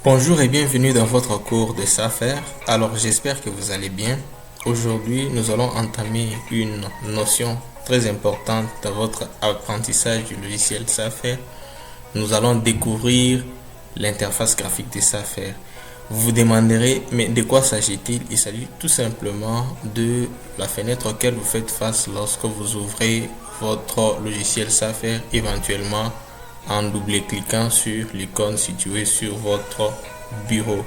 Bonjour et bienvenue dans votre cours de SAFER. Alors j'espère que vous allez bien. Aujourd'hui, nous allons entamer une notion très importante dans votre apprentissage du logiciel SAFER. Nous allons découvrir l'interface graphique de SAFER. Vous vous demanderez, mais de quoi s'agit-il? Il s'agit tout simplement de la fenêtre auquel vous faites face lorsque vous ouvrez votre logiciel SAFER, éventuellement en double-cliquant sur l'icône située sur votre bureau.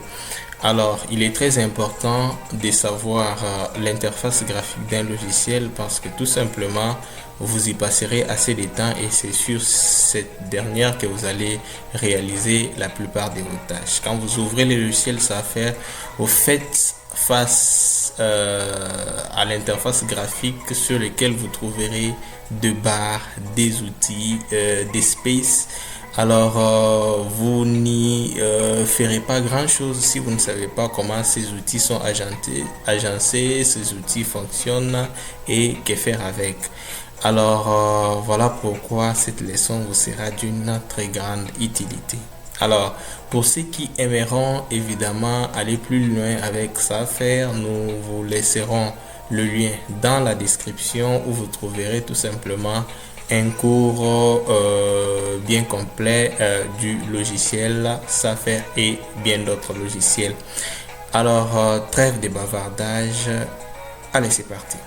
Alors, il est très important de savoir l'interface graphique d'un logiciel parce que tout simplement, vous y passerez assez de temps et c'est sur cette dernière que vous allez réaliser la plupart de vos tâches. Quand vous ouvrez le logiciel SAFER, vous faites face à l'interface graphique sur lequel vous trouverez des barres, des outils, des spaces. Alors, vous n'y ferez pas grand-chose si vous ne savez pas comment ces outils sont agencés, ces outils fonctionnent et que faire avec. Alors, voilà pourquoi cette leçon vous sera d'une très grande utilité. Alors, pour ceux qui aimeront évidemment aller plus loin avec SAFER, nous vous laisserons le lien dans la description où vous trouverez tout simplement un cours bien complet du logiciel SAFER et bien d'autres logiciels. Alors, trêve de bavardage, allez c'est parti.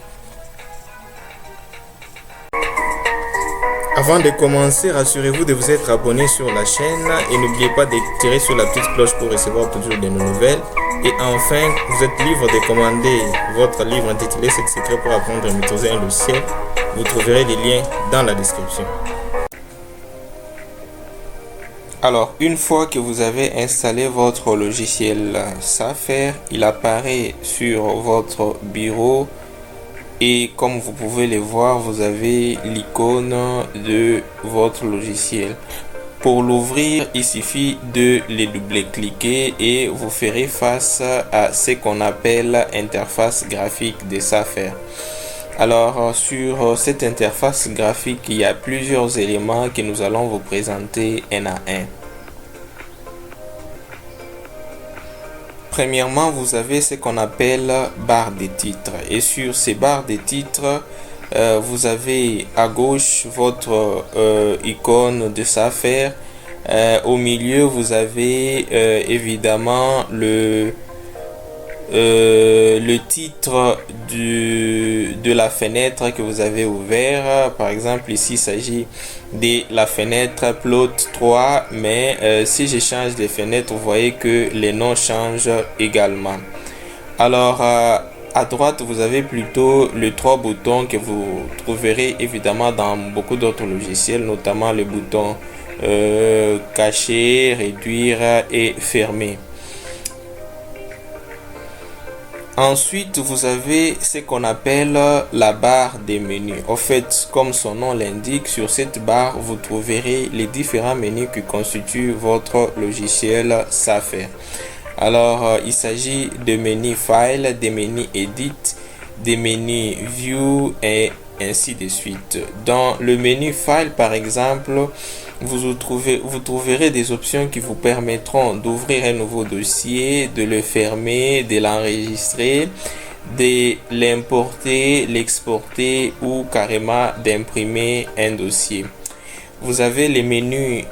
Avant de commencer, rassurez-vous de vous être abonné sur la chaîne et n'oubliez pas de tirer sur la petite cloche pour recevoir toujours de nouvelles. Et enfin, vous êtes libre de commander votre livre intitulé 7 secrets pour apprendre à maîtriser un logiciel. Vous trouverez les liens dans la description. Alors, une fois que vous avez installé votre logiciel SAFER, il apparaît sur votre bureau. Et comme vous pouvez le voir, vous avez l'icône de votre logiciel. Pour l'ouvrir, il suffit de le double-cliquer et vous ferez face à ce qu'on appelle interface graphique de SAFER. Alors, sur cette interface graphique, il y a plusieurs éléments que nous allons vous présenter un à un. Premièrement, vous avez ce qu'on appelle barre des titres. Et sur ces barres des titres, vous avez à gauche votre icône de SAFER. Au milieu, vous avez évidemment le titre de la fenêtre que vous avez ouvert. Par exemple, ici, il s'agit de la fenêtre plot 3, mais si je change de fenêtre, vous voyez que les noms changent également. Alors, à droite, vous avez plutôt les trois boutons que vous trouverez évidemment dans beaucoup d'autres logiciels, notamment le bouton cacher, réduire et fermer. Ensuite, vous avez ce qu'on appelle la barre des menus. En fait, comme son nom l'indique, sur cette barre, vous trouverez les différents menus qui constituent votre logiciel SAFER. Alors, il s'agit de menus File, des menus Edit, des menus View et ainsi de suite. Dans le menu File, par exemple, vous trouverez des options qui vous permettront d'ouvrir un nouveau dossier, de le fermer, de l'enregistrer, de l'importer, l'exporter ou carrément d'imprimer un dossier. Vous avez les menus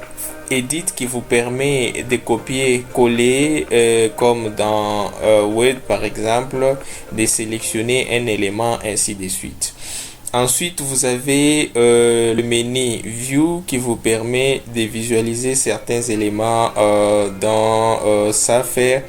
Edit qui vous permet de copier-coller comme dans Word par exemple, de sélectionner un élément ainsi de suite. Ensuite, vous avez le menu View qui vous permet de visualiser certains éléments dans SAFER.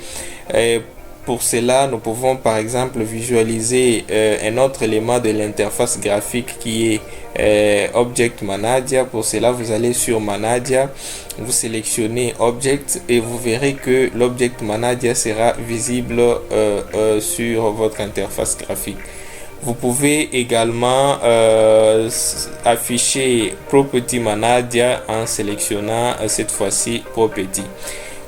Pour cela, nous pouvons par exemple visualiser un autre élément de l'interface graphique qui est Object Manager. Pour cela, vous allez sur Manager, vous sélectionnez Object et vous verrez que l'Object Manager sera visible sur votre interface graphique. Vous pouvez également afficher Property Manager en sélectionnant cette fois-ci Property.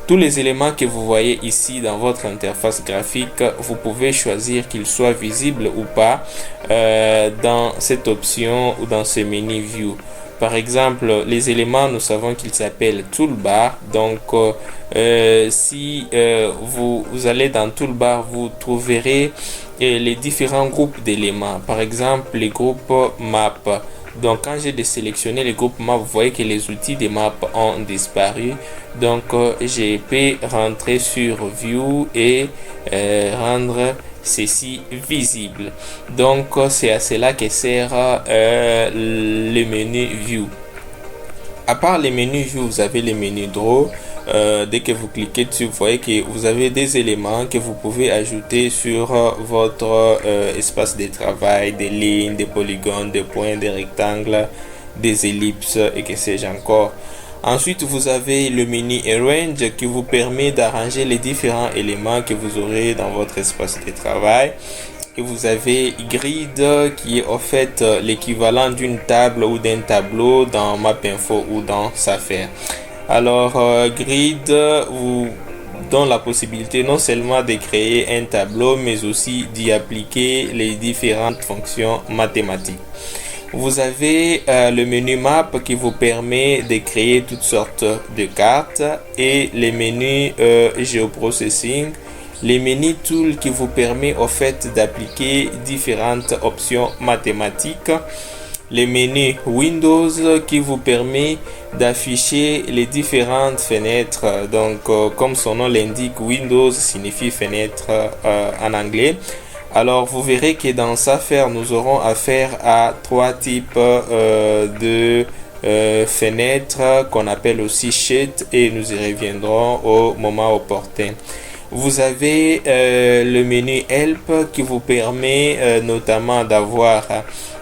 Tous les éléments que vous voyez ici dans votre interface graphique, vous pouvez choisir qu'ils soient visibles ou pas dans cette option ou dans ce menu View. Par exemple, les éléments, nous savons qu'ils s'appellent toolbar. Donc, si vous allez dans toolbar, vous trouverez les différents groupes d'éléments. Par exemple, les groupes map. Donc, quand j'ai désélectionné les groupes map, vous voyez que les outils des maps ont disparu. Donc, j'ai pu rentrer sur view et rendre ceci visible. Donc, c'est à cela que sert le menu view. À part les menus view, vous avez les menus draw. Dès que vous cliquez dessus, vous voyez que vous avez des éléments que vous pouvez ajouter sur votre espace de travail, des lignes, des polygones, des points, des rectangles, des ellipses et que sais-je encore. Ensuite, vous avez le menu Arrange qui vous permet d'arranger les différents éléments que vous aurez dans votre espace de travail. Et vous avez Grid qui est en fait l'équivalent d'une table ou d'un tableau dans MapInfo ou dans Safer. Alors, Grid vous donne la possibilité non seulement de créer un tableau, mais aussi d'y appliquer les différentes fonctions mathématiques. Vous avez le menu Map qui vous permet de créer toutes sortes de cartes et les menus Geoprocessing, les menus Tool qui vous permet au fait d'appliquer différentes options mathématiques, les menus Windows qui vous permet d'afficher les différentes fenêtres. Donc, comme son nom l'indique, Windows signifie fenêtre en anglais. Alors, vous verrez que dans Safer, nous aurons affaire à trois types de fenêtres qu'on appelle aussi sheet et nous y reviendrons au moment opportun. Vous avez le menu Help qui vous permet notamment d'avoir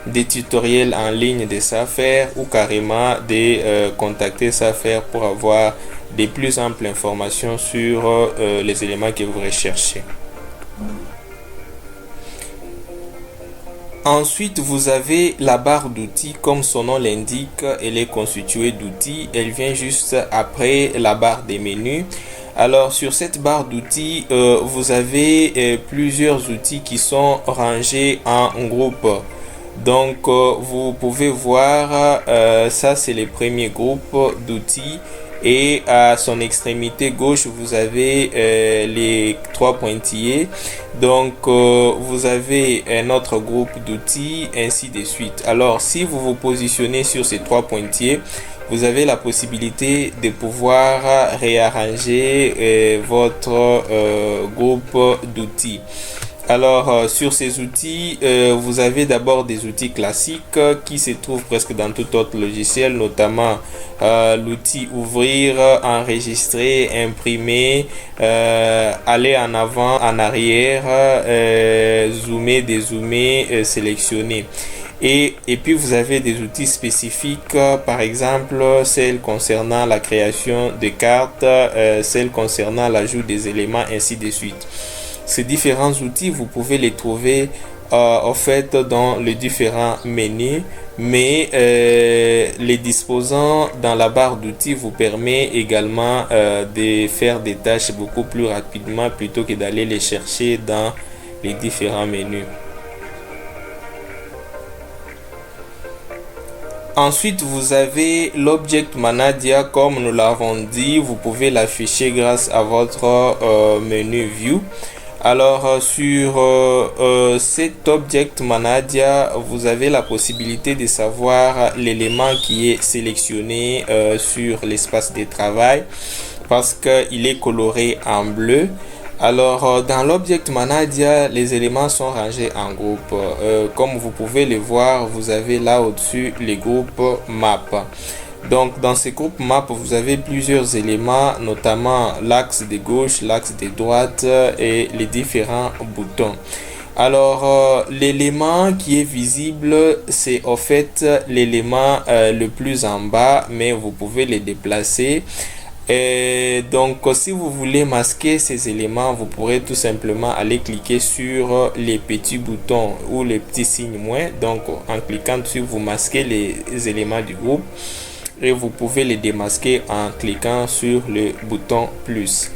des tutoriels en ligne de Safer ou carrément de contacter Safer pour avoir des plus amples informations sur les éléments que vous recherchez. Ensuite, vous avez la barre d'outils. Comme son nom l'indique, elle est constituée d'outils. Elle vient juste après la barre des menus. Alors, sur cette barre d'outils, vous avez plusieurs outils qui sont rangés en groupe. Donc, vous pouvez voir, ça c'est les premiers groupes d'outils. Et à son extrémité gauche, vous avez les trois pointillés. Donc, vous avez un autre groupe d'outils, ainsi de suite. Alors, si vous vous positionnez sur ces trois pointillés, vous avez la possibilité de pouvoir réarranger votre groupe d'outils. Alors, sur ces outils, vous avez d'abord des outils classiques qui se trouvent presque dans tout autre logiciel, notamment l'outil ouvrir, enregistrer, imprimer, aller en avant, en arrière, zoomer, dézoomer, sélectionner. Et puis vous avez des outils spécifiques, par exemple celles concernant la création de cartes, celles concernant l'ajout des éléments, ainsi de suite. Ces différents outils, vous pouvez les trouver en fait dans les différents menus, mais les disposant dans la barre d'outils vous permet également de faire des tâches beaucoup plus rapidement plutôt que d'aller les chercher dans les différents menus. Ensuite, vous avez l'Object Manager. Comme nous l'avons dit, vous pouvez l'afficher grâce à votre menu View. Alors, sur cet Object Manager, vous avez la possibilité de savoir l'élément qui est sélectionné sur l'espace de travail parce qu'il est coloré en bleu. Alors, dans l'Object Manager, les éléments sont rangés en groupes. Comme vous pouvez le voir, vous avez là au-dessus les groupes Map. Donc, dans ces groupes Map, vous avez plusieurs éléments, notamment l'axe de gauche, l'axe de droite et les différents boutons. Alors, l'élément qui est visible, c'est en fait l'élément le plus en bas, mais vous pouvez le déplacer. Et donc, si vous voulez masquer ces éléments, vous pourrez tout simplement aller cliquer sur les petits boutons ou les petits signes moins. Donc, en cliquant dessus, vous masquez les éléments du groupe et vous pouvez les démasquer en cliquant sur le bouton plus.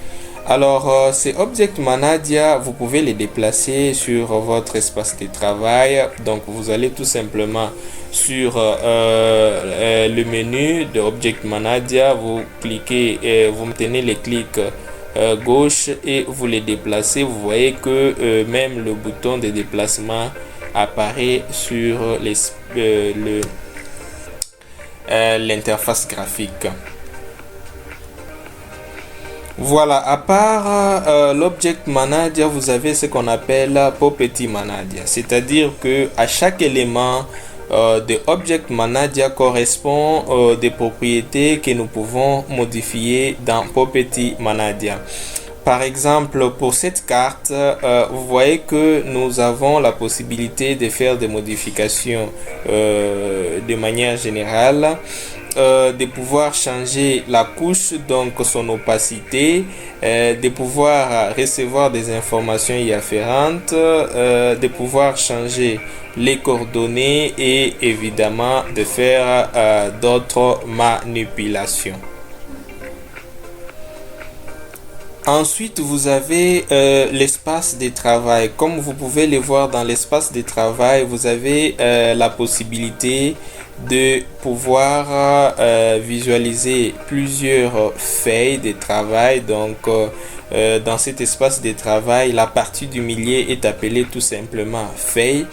Alors, ces Object Manager, vous pouvez les déplacer sur votre espace de travail. Donc, vous allez tout simplement sur le menu de Object Manager, vous cliquez, vous maintenez les clics gauche et vous les déplacez. Vous voyez que même le bouton de déplacement apparaît sur l'interface graphique. Voilà, à part l'Object Manager, vous avez ce qu'on appelle Property Manager, c'est-à-dire que à chaque élément de Object Manager correspond des propriétés que nous pouvons modifier dans Property Manager. Par exemple, pour cette carte, vous voyez que nous avons la possibilité de faire des modifications de manière générale. De pouvoir changer la couche, donc son opacité, de pouvoir recevoir des informations y afférentes, de pouvoir changer les coordonnées et évidemment de faire d'autres manipulations. Ensuite, vous avez l'espace de travail. Comme vous pouvez le voir dans l'espace de travail, vous avez la possibilité de pouvoir visualiser plusieurs feuilles de travail. Donc, dans cet espace de travail, la partie du milieu est appelée tout simplement feuille.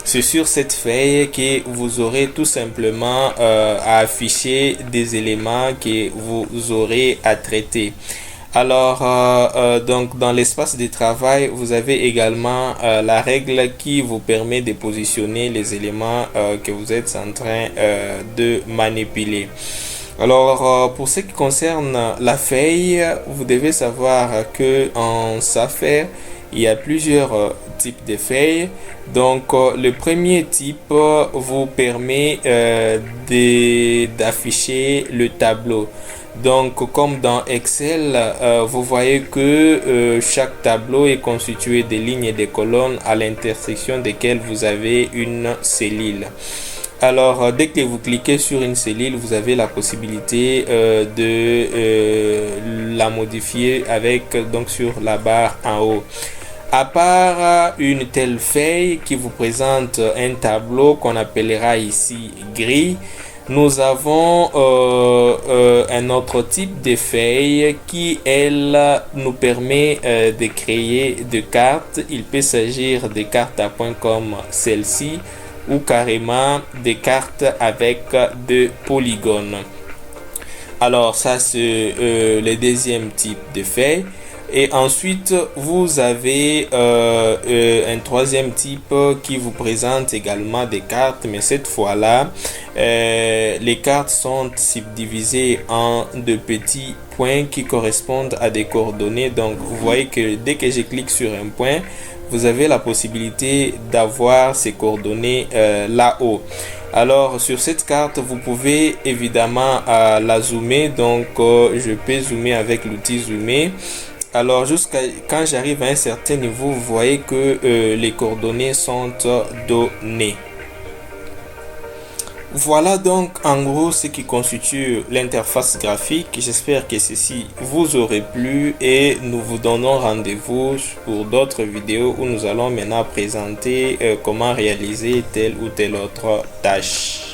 C'est sur cette feuille que vous aurez tout simplement à afficher des éléments que vous aurez à traiter. Alors, donc dans l'espace de travail, vous avez également la règle qui vous permet de positionner les éléments que vous êtes en train de manipuler. Alors, pour ce qui concerne la feuille, vous devez savoir que en SAFER, il y a plusieurs types de feuilles. Donc, le premier type vous permet d'afficher le tableau. Donc, comme dans Excel, vous voyez que chaque tableau est constitué de lignes et de colonnes à l'intersection desquelles vous avez une cellule. Alors, dès que vous cliquez sur une cellule, vous avez la possibilité de la modifier avec donc sur la barre en haut. À part une telle feuille qui vous présente un tableau qu'on appellera ici gris, nous avons un autre type de feuille qui, elle, nous permet de créer des cartes. Il peut s'agir de cartes à points comme celle-ci ou carrément des cartes avec des polygones. Alors ça, c'est le deuxième type de feuille. Et ensuite, vous avez un troisième type qui vous présente également des cartes, mais cette fois-là, les cartes sont subdivisées en de petits points qui correspondent à des coordonnées. Donc, vous voyez que dès que je clique sur un point, vous avez la possibilité d'avoir ces coordonnées là-haut. Alors, sur cette carte, vous pouvez évidemment la zoomer. Donc, je peux zoomer avec l'outil zoomer. Alors, jusqu'à quand j'arrive à un certain niveau, vous voyez que les coordonnées sont données. Voilà donc en gros ce qui constitue l'interface graphique. J'espère que ceci vous aurait plu et nous vous donnons rendez-vous pour d'autres vidéos où nous allons maintenant présenter comment réaliser telle ou telle autre tâche.